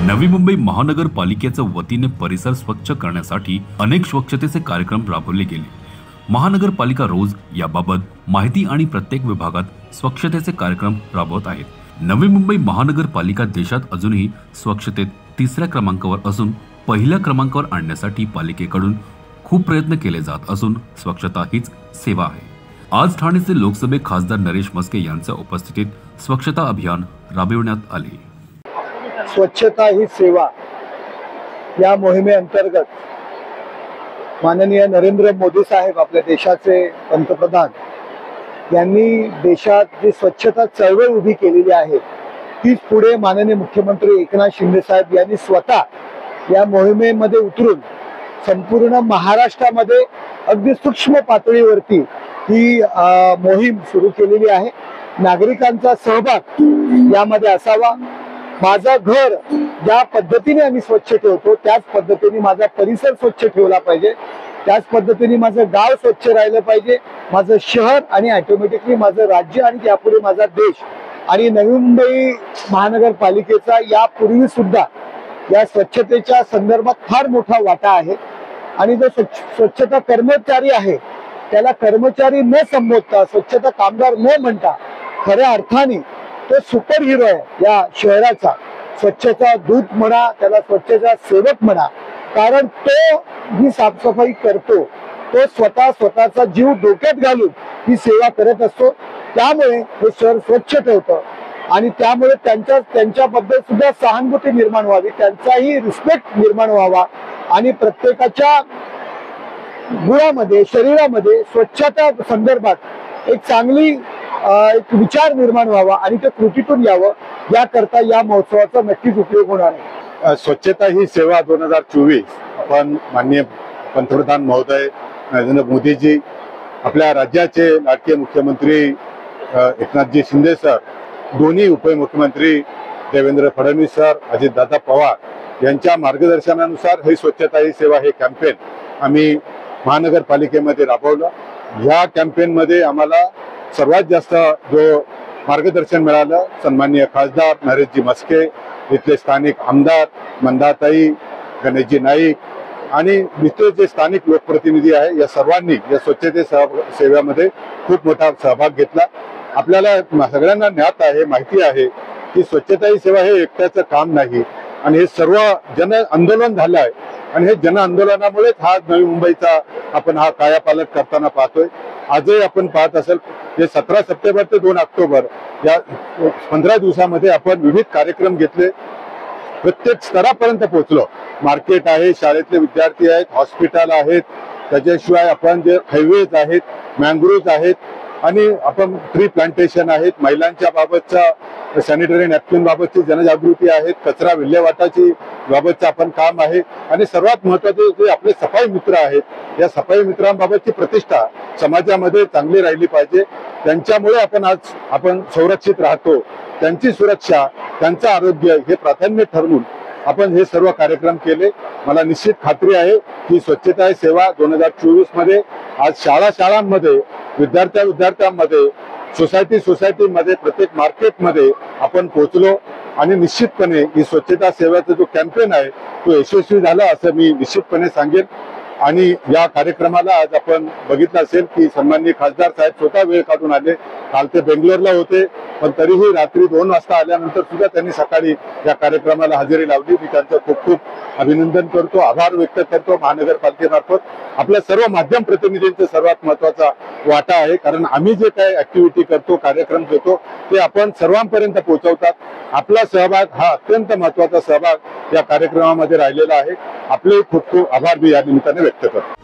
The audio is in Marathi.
नवी मुंबई महानगरपालिकेच्या वतीने परिसर स्वच्छ करण्यासाठी अनेक स्वच्छतेचे कार्यक्रम राबवले गेले। महानगरपालिका रोज याबाबत माहिती आणि प्रत्येक विभागात स्वच्छतेचे कार्यक्रम राबवत आहेत। नवी मुंबई महानगरपालिका देशात अजूनही स्वच्छतेत तिसऱ्या क्रमांकावर असून पहिल्या क्रमांकावर आणण्यासाठी पालिकेकडून खूप प्रयत्न केले जात असून स्वच्छता हीच सेवा आहे। आज ठाणेचे लोकसभा खासदार नरेश म्हस्के यांच्या उपस्थितीत स्वच्छता अभियान राबविण्यात आले। स्वच्छता ही सेवा या मोहिमेअंतर्गत माननीय नरेंद्र मोदी साहेब आपल्या देशाचे पंतप्रधान यांनी देशात जी स्वच्छता चळवळ उभी केलेली आहे तीच पुढे माननीय मुख्यमंत्री एकनाथ शिंदे साहेब यांनी स्वतः या मोहिमेमध्ये उतरून संपूर्ण महाराष्ट्रामध्ये अगदी सूक्ष्म पातळीवरती ही मोहीम सुरू केलेली आहे। नागरिकांचा सहभाग यामध्ये असावा। माझं घर ज्या पद्धतीने आम्ही स्वच्छ ठेवतो त्याच पद्धतीने माझा परिसर स्वच्छ ठेवला पाहिजे, त्याच पद्धतीने माझं गाव स्वच्छ राहिलं पाहिजे, माझं शहर आणि ऑटोमॅटिकली माझं राज्य आणि त्यापुढे माझा देश। आणि नवी मुंबई महानगरपालिकेचा यापूर्वी सुद्धा या स्वच्छतेच्या संदर्भात फार मोठा वाटा आहे। आणि जो स्वच्छता कर्मचारी आहे त्याला कर्मचारी न संबोधता, स्वच्छता कामगार न म्हणता खऱ्या अर्थाने तो सुपर हिरो आहे या शहराचा। स्वच्छता दूत म्हणा, त्याला स्वच्छता सेवक म्हणा, कारण तो जी साफसफाई करतो तो स्वतःचा जीव धोक्यात घालून ही सेवा करत असतो। त्यामुळे हे शहर स्वच्छ ठेवतं आणि त्यामुळे त्यांच्याबद्दल सुद्धा सहानुभूती निर्माण व्हावी, त्यांचाही रिस्पेक्ट निर्माण व्हावा आणि प्रत्येकाच्या गुणामध्ये, शरीरामध्ये स्वच्छता संदर्भात एक चांगली एक विचार निर्माण व्हावा आणि ते कृतीतून यावं, याकरता या महोत्सवाचा नक्कीच उपयोग होणार आहे। स्वच्छता ही सेवा 2024 आपण माननीय पंतप्रधान महोदय नरेंद्र मोदीजी, आपल्या राज्याचे लाडके मुख्यमंत्री एकनाथजी शिंदे सर, दोन्ही उपमुख्यमंत्री देवेंद्र फडणवीस सर, अजितदादा पवार यांच्या मार्गदर्शनानुसार ही स्वच्छता ही सेवा हे कॅम्पेन आम्ही महानगरपालिकेमध्ये राबवलं। या कॅम्पेन मध्ये आम्हाला सर्वात जास्त जो मार्गदर्शन मिळालं सन्माननीय खासदार नरेशजी म्हस्के, इथले स्थानिक आमदार मंदाताई, गणेशजी नाईक आणि इथले जे स्थानिक लोकप्रतिनिधी आहे या सर्वांनी या स्वच्छते सेवेमध्ये खूप मोठा सहभाग घेतला। आपल्याला सगळ्यांना ज्ञात आहे, माहिती आहे की स्वच्छता ही सेवा हे एकट्याचं काम नाही आणि हे सर्व जन आंदोलन झालं आहे आणि हे जन आंदोलनामुळेच हा नवी मुंबईचा आपण हा कायापालट करताना पाहतोय। आजही आपण पाहत असेल जे 17 सप्टेंबर ते 2 ऑक्टोबर या 15 दिवसामध्ये आपण विविध कार्यक्रम घेतले, प्रत्येक स्तरापर्यंत पोहोचलो। मार्केट आहे, शाळेतले विद्यार्थी आहेत, हॉस्पिटल आहेत, त्याच्याशिवाय आपण जे हायवेज आहेत, मँग्रोव्ज आहेत आणि आपण ट्री प्लांटेशन आहेत, महिलांच्या बाबतचा सॅनिटरी नॅपकिन बाबतची जनजागृती आहे, कचरा विल्हेवाटाची बाबतचं आपण काम आहे आणि सर्वात महत्त्वाचे जे आपले सफाई मित्र आहेत या सफाई मित्रांबाबतची प्रतिष्ठा समाजामध्ये चांगली राहिली पाहिजे। त्यांच्यामुळे आपण संरक्षित राहतो, त्यांची सुरक्षा, त्यांचं आरोग्य हे प्राधान्य ठरवून आपण हे सर्व कार्यक्रम केले। मला निश्चित खात्री आहे की स्वच्छता सेवा 2024 मध्ये आज शाळांमध्ये, विद्यार्थ्यांमध्ये, सोसायटीमध्ये, प्रत्येक मार्केटमध्ये आपण पोहोचलो आणि निश्चितपणे ही स्वच्छता सेवेचा जो कॅम्पेन आहे तो यशस्वी झाला असं मी निश्चितपणे सांगेन। आणि या कार्यक्रमाला आज आपण बघितलं असेल की सन्माननीय खासदार साहेब स्वतः वेळ काढून आले। काल ते बेंगलोरला होते पण तरीही रात्री 2 वाजता आल्यानंतर सुद्धा त्यांनी सकाळी या कार्यक्रमाला हजेरी लावली। मी त्यांचं खूप खूप अभिनंदन करतो, आभार व्यक्त करतो। महानगरपालिकेमार्फत आपल्या सर्व माध्यम प्रतिनिधींचा सर्वात महत्त्वाचा वाटा आहे, कारण आम्ही जे काही ऍक्टिव्हिटी करतो, कार्यक्रम घेतो ते आपण सर्वांपर्यंत पोहोचवतात। आपला सहभाग हा अत्यंत महत्त्वाचा सहभाग या कार्यक्रमामध्ये राहिलेला आहे। आपले खूप खूप आभार मी या निमित्ताने व्यक्त करतो।